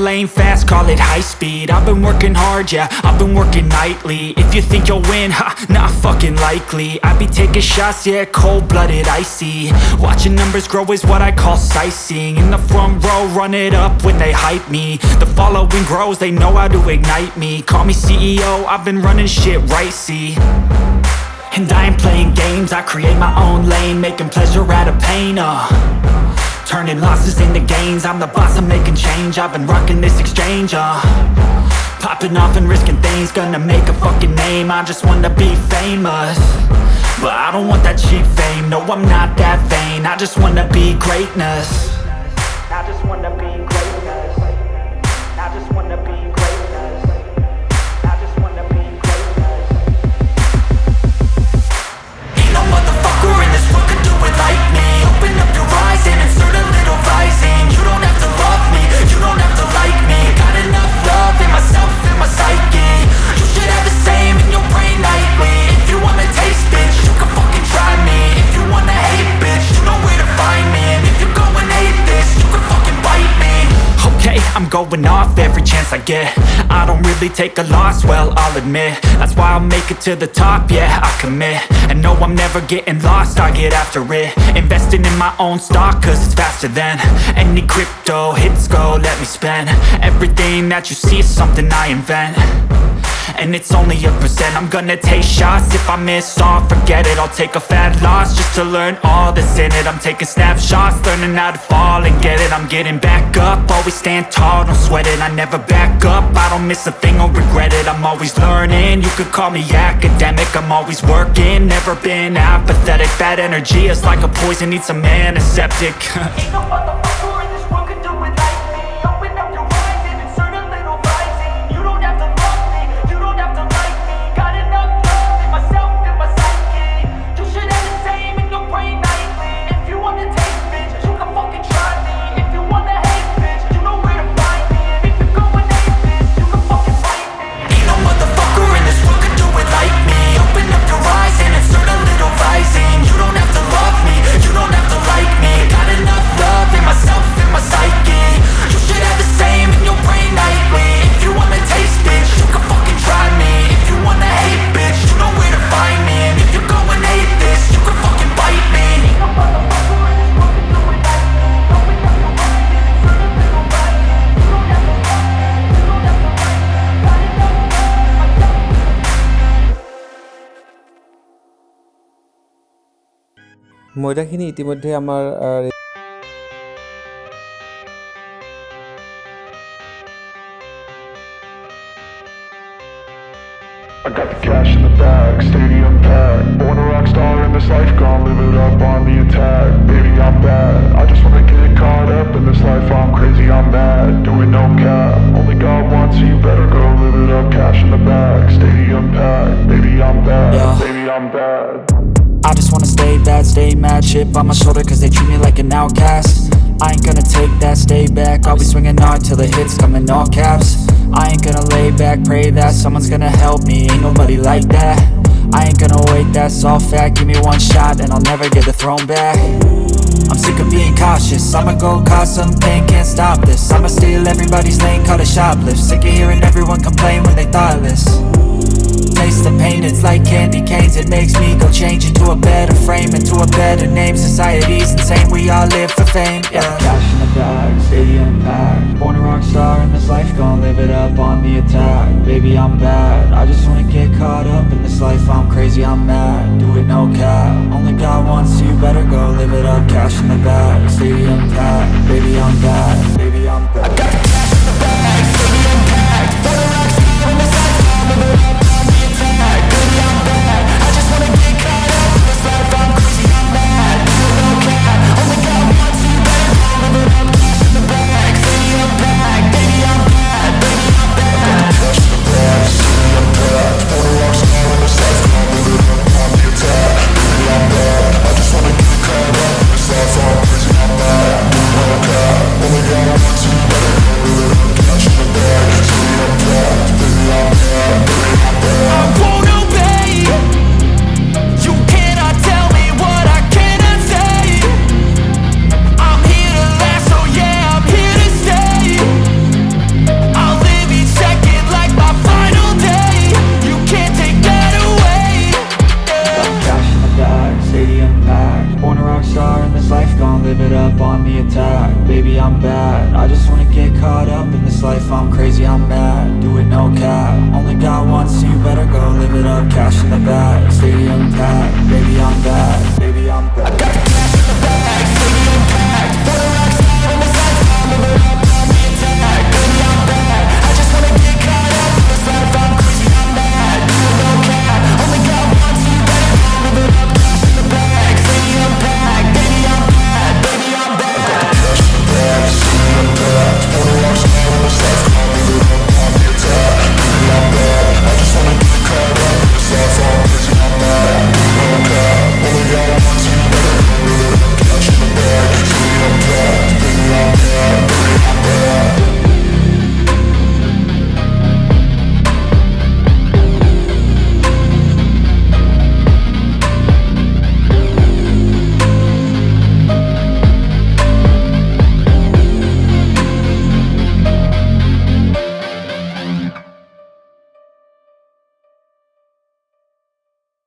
lane fast, call it high speed. I've been working hard, yeah, I've been working nightly. If you think you'll win, ha, not fucking likely. I be taking shots, yeah, cold-blooded, icy. Watching numbers grow is what I call sightseeing. In the front row, run it up when they hype me. The following grows, they know how to ignite me. Call me CEO, I've been running shit right, see. And I ain't playing games, I create my own lane, making pleasure out of pain, turning losses into gains. I'm the boss, I'm making change. I've been rocking this exchange, popping off and risking things. Gonna make a fucking name, I just wanna be famous. But I don't want that cheap fame, no I'm not that vain. I just wanna be greatness. I just wanna be greatness. I just wanna be greatness. I just wanna be greatness. Ain't no motherfucker in this world could do it like me. Open up your eyes and insert a little rising. You don't have to love me, you don't have to like me. Got enough love in myself, in my psyche. You should have the same in your brain nightly. If you wanna taste, bitch, you can fucking try me. If you wanna hate, bitch, you know where to find me. And if you go and hate this, you can fucking bite me. Okay, I'm going off every chance I get. I don't really take a loss, well, I'll admit. That's why I'll make it to the top, yeah, I commit. And no, I'm never getting lost, I get after it. Investing in my own stock, cause it's faster than any crypto hits go, let me spend. Everything that you see is something I invent. And it's only a percent. I'm gonna take shots. If I miss all, forget it. I'll take a fat loss just to learn all that's in it. I'm taking snapshots, learning how to fall and get it. I'm getting back up, always stand tall, don't sweat it. I never back up, I don't miss a thing or regret it. I'm always learning, you could call me academic. I'm always working, never been apathetic. Bad energy is like a poison, needs some antiseptic. Ain't no motherfucker in this world could do it like me. Open up your eyes and insert a little rising. You don't have to love me, you don't have to like me. Got enough love in myself, in my psyche. You should have the same in your brain nightly. If you wanna taste, bitch, you can fucking try me. If you wanna hate, bitch, you know where to find me. And if you go and hate, bitch, you can fucking fight me. Ain't no motherfucker in this world could do it like me. Open up your eyes and insert a little rising. You don't have to love me, you don't have to like me. Got enough love in myself, in my psyche. You should have the same in your brain nightly. If you wanna taste, bitch, you can fucking try me. If you wanna hate, bitch, you know where to find me. And if you go and hate this, you can fucking bite me. Ain't no motherfucker in this world could do it like me. Open up your eyes and insert a little rising. You don't have to love me, you don't have to like me. Got enough love in myself. ময়দাখিনি ইতিমধ্যে আমাৰ I got the cash in the bag, stadium packed. Born a rock star in this life, gonna live it up on the attack. Baby, I'm bad, I just wanna get caught up in this life. I'm crazy, I'm mad, doing no cap. Only God wants you, better go live it up. Cash in the bag, stadium packed. Baby, I'm bad, baby, I'm bad. I just wanna stay bad, stay mad. Chip on my shoulder cause they treat me like an outcast. I ain't gonna take that, stay back. I'll be swinging hard till the hits come in all caps. I ain't gonna lay back, pray that someone's gonna help me. Ain't nobody like that. I ain't gonna wait, that's all fact. Give me one shot and I'll never get the throne back. I'm sick of being cautious, I'ma go cause something, can't stop this. I'ma steal everybody's lane, call it shoplift. Sick of hearing everyone complain when they thoughtless. Taste the pain, it's like candy canes. It makes me go change into a better frame, into a better name. Society's insane, we all live for fame, yeah. Cash in the bag, stadium packed. Born a rock star in this life, gonna live it up on the attack. Baby, I'm bad, I just wanna get caught up in this life. I'm crazy, I'm mad, do it no cap. Only God wants you, better go live it up. Cash in the bag, stadium packed. Baby, I'm bad, baby, I'm bad. I got the cash in the bag, stadium packed. Born a rock star in this life, gonna live it up. Baby, I'm bad, I just wanna get caught up in this life. I'm crazy, I'm mad, do it no cap. Only God wants you, better go live it up. Cash in the bag, stadium packed. Baby, I'm bad, baby, I'm bad. Cash in the bag, stadium packed. Born a rock star in this life, gonna live it up on the attack. Baby, I'm bad, I just wanna get caught up in this life. I'm crazy, I'm mad, do it no cap. Only God it up, cash in the bag, stadium packed.